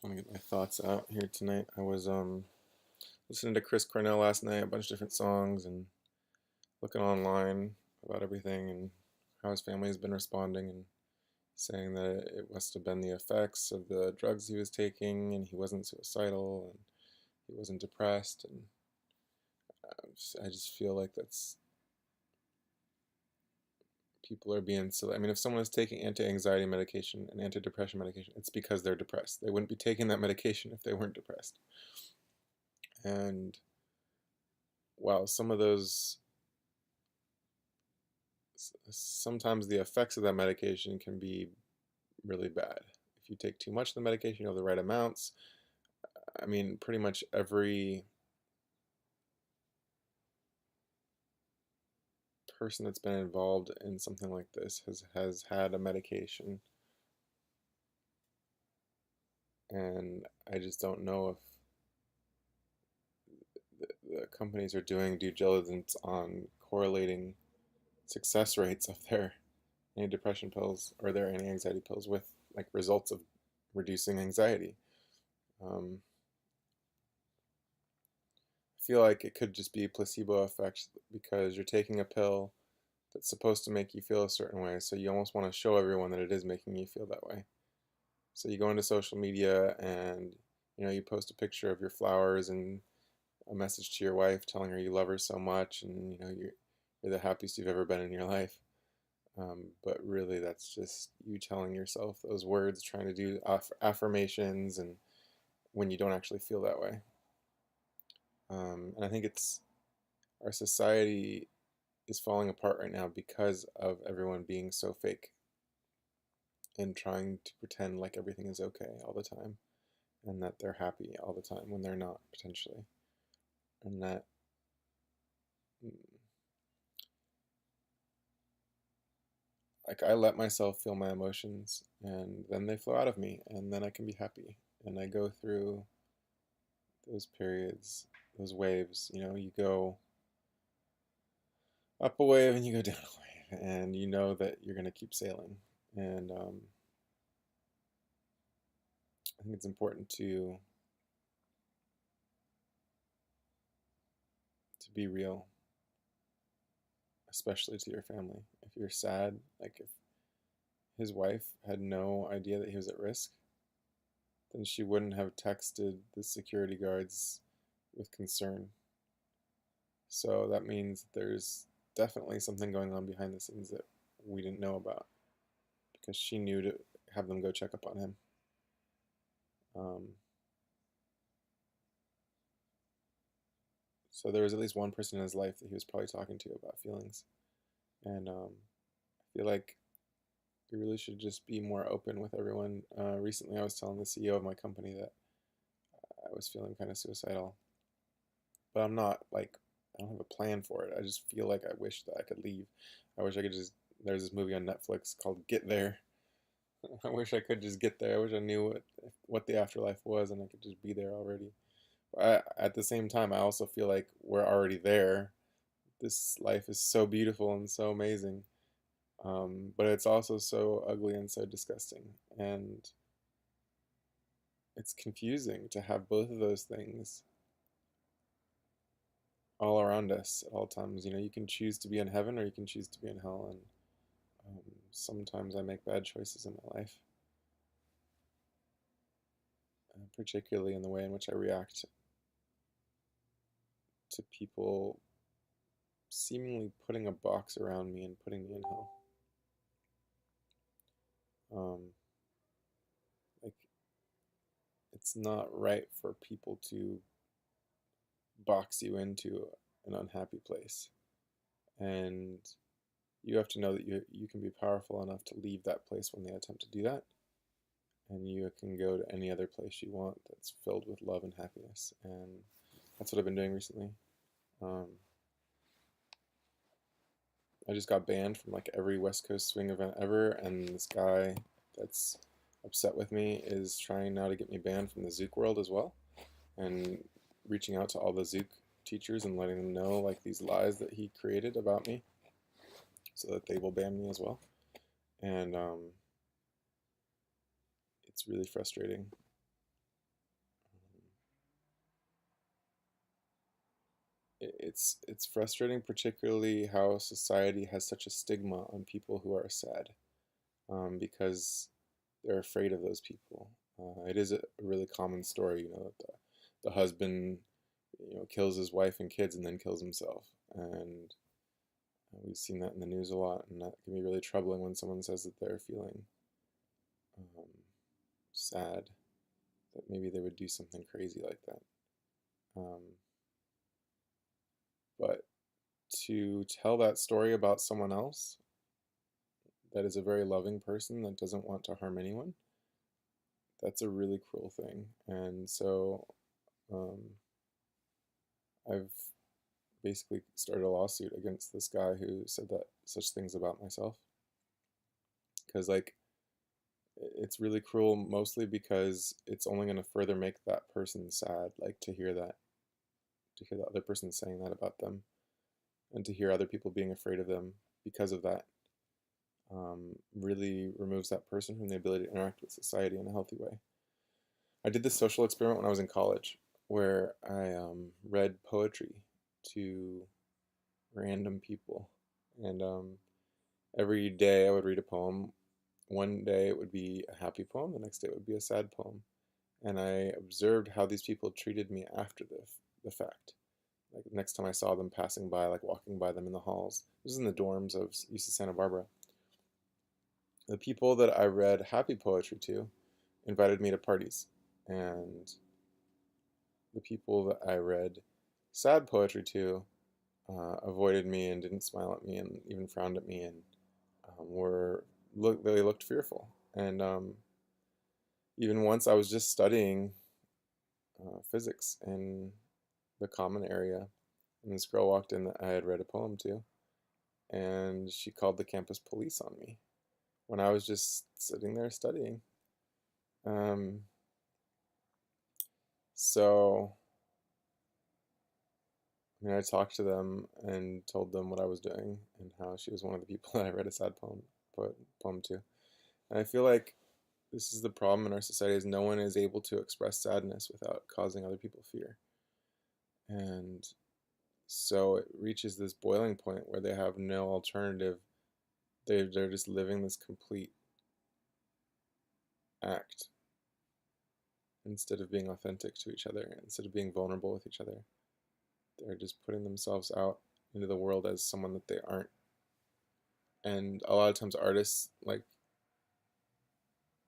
Want to get my thoughts out here tonight. I was listening to Chris Cornell last night, a bunch of different songs, and looking online about everything and how his family has been responding, and saying that it must have been the effects of the drugs he was taking, and he wasn't suicidal, and he wasn't depressed, and I just feel like that's people are being silly. I mean, if someone is taking anti-anxiety medication and antidepressant medication, it's because they're depressed. They wouldn't be taking that medication if they weren't depressed. And while some of those, sometimes the effects of that medication can be really bad. If you take too much of the medication, you know the right amounts. I mean, pretty much every person that's been involved in something like this has had a medication, and I just don't know if the companies are doing due diligence on correlating success rates of their antidepressant pills or their anti-anxiety pills with like results of reducing anxiety. Um, I feel like it could just be placebo effects because you're taking a pill that's supposed to make you feel a certain way, so you almost want to show everyone that it is making you feel that way. So you go into social media and you post a picture of your flowers and a message to your wife telling her you love her so much, and you're the happiest you've ever been in your life. But really, that's just you telling yourself those words, trying to do affirmations, and when you don't actually feel that way. And I think it's our society is falling apart right now because of everyone being so fake and trying to pretend like everything is okay all the time and that they're happy all the time when they're not, potentially. And that, mm, like, I let myself feel my emotions and then they flow out of me and then I can be happy. And I go through those periods, those waves. You go up a wave and you go down a wave, and you know that you're going to keep sailing. And I think it's important to be real, especially to your family. If you're sad, like if his wife had no idea that he was at risk, then she wouldn't have texted the security guards with concern. So that means there's definitely something going on behind the scenes that we didn't know about because she knew to have them go check up on him. Um, so there was at least one person in his life that he was probably talking to about feelings. And I feel like we really should just be more open with everyone. Recently, I was telling the CEO of my company that I was feeling kind of suicidal, but I'm not like, I don't have a plan for it. I just feel like I wish that I could leave. I wish I could just. There's this movie on Netflix called Get There. I wish I could just get there. I wish I knew what the afterlife was and I could just be there already. At the same time, I also feel like we're already there. This life is so beautiful and so amazing, but it's also so ugly and so disgusting. And it's confusing to have both of those things all around us at all times. You can choose to be in heaven or you can choose to be in hell. And sometimes I make bad choices in my life, particularly in the way in which I react to people seemingly putting a box around me and putting me in hell. Um, like, it's not right for people to box you into an unhappy place. And you have to know that you can be powerful enough to leave that place when they attempt to do that. And you can go to any other place you want that's filled with love and happiness. And that's what I've been doing recently. Um, I just got banned from like every West Coast swing event ever, and this guy that's upset with me is trying now to get me banned from the Zook world as well, and reaching out to all the Zook teachers and letting them know like these lies that he created about me, so that they will ban me as well. And it's really frustrating. it's frustrating, particularly how society has such a stigma on people who are sad, because they're afraid of those people. It is a really common story, that the husband, kills his wife and kids and then kills himself, and we've seen that in the news a lot, and that can be really troubling when someone says that they're feeling um, sad, that maybe they would do something crazy like that. Um, but to tell that story about someone else that is a very loving person that doesn't want to harm anyone, that's a really cruel thing. And so um, I've basically started a lawsuit against this guy who said that such things about myself. Because, like, it's really cruel, mostly because it's only going to further make that person sad, like, to hear the other person saying that about them, and to hear other people being afraid of them because of that. Really removes that person from the ability to interact with society in a healthy way. I did this social experiment when I was in college where I read poetry to random people. And every day I would read a poem. One day it would be a happy poem, the next day it would be a sad poem. And I observed how these people treated me after the fact. Like next time I saw them passing by, like walking by them in the halls. This was in the dorms of UC Santa Barbara. The people that I read happy poetry to invited me to parties, and the people that I read sad poetry to avoided me and didn't smile at me and even frowned at me, and they looked fearful. And even once I was just studying physics in the common area, and this girl walked in that I had read a poem to, and she called the campus police on me when I was just sitting there studying. Um, so, I mean, I talked to them and told them what I was doing and how she was one of the people that I read a sad poem to. And I feel like this is the problem in our society: is no one is able to express sadness without causing other people fear. And so it reaches this boiling point where they have no alternative. They're just living this complete act instead of being authentic to each other, instead of being vulnerable with each other. They're just putting themselves out into the world as someone that they aren't. And a lot of times artists like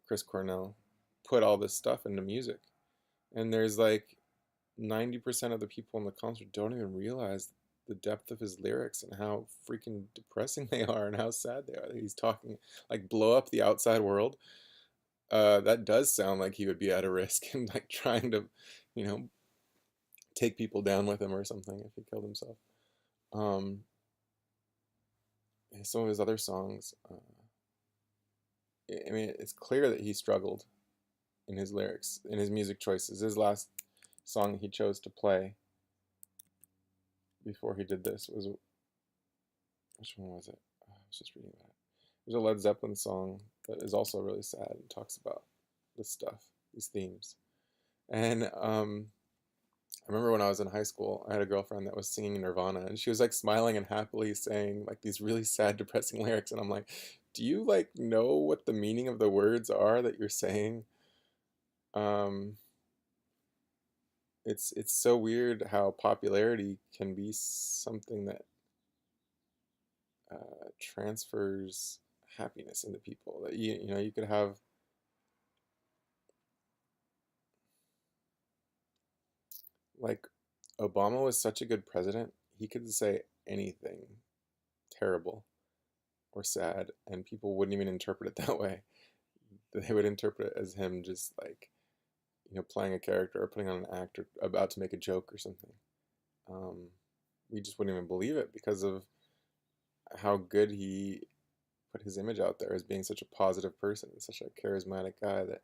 Chris Cornell put all this stuff into music. And there's like 90% of the people in the concert don't even realize the depth of his lyrics and how freaking depressing they are and how sad they are. He's talking like blow up the outside world. That does sound like he would be at a risk and like trying to, you know, take people down with him or something if he killed himself. Um, some of his other songs, I mean, it's clear that he struggled in his lyrics, in his music choices. His last song he chose to play before he did this was, which one was it? I was just reading that. There's a Led Zeppelin song that is also really sad and talks about this stuff, these themes. And I remember when I was in high school, I had a girlfriend that was singing Nirvana, and she was like smiling and happily saying like these really sad, depressing lyrics, and I'm like, do you like know what the meaning of the words are that you're saying? Um, it's so weird how popularity can be something that transfers happiness into people. That you could have like Obama was such a good president. He could say anything terrible or sad, and people wouldn't even interpret it that way. They would interpret it as him just like playing a character or putting on an act or about to make a joke or something. Um, we just wouldn't even believe it because of how good he put his image out there as being such a positive person, such a charismatic guy that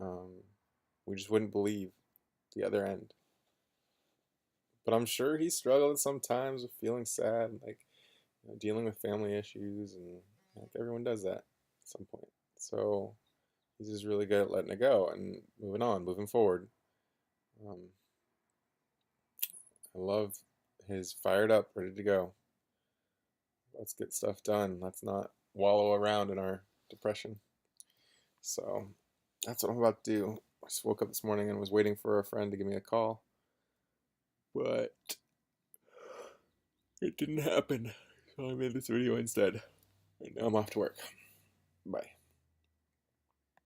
um, we just wouldn't believe the other end. But I'm sure he struggled sometimes with feeling sad, like dealing with family issues, and like everyone does that at some point. So he's just really good at letting it go and moving on, moving forward. Um, I love is fired up, ready to go. Let's get stuff done. Let's not wallow around in our depression. So that's what I'm about to do. I just woke up this morning and was waiting for a friend to give me a call, but it didn't happen. So I made this video instead. And now I'm off to work. Bye.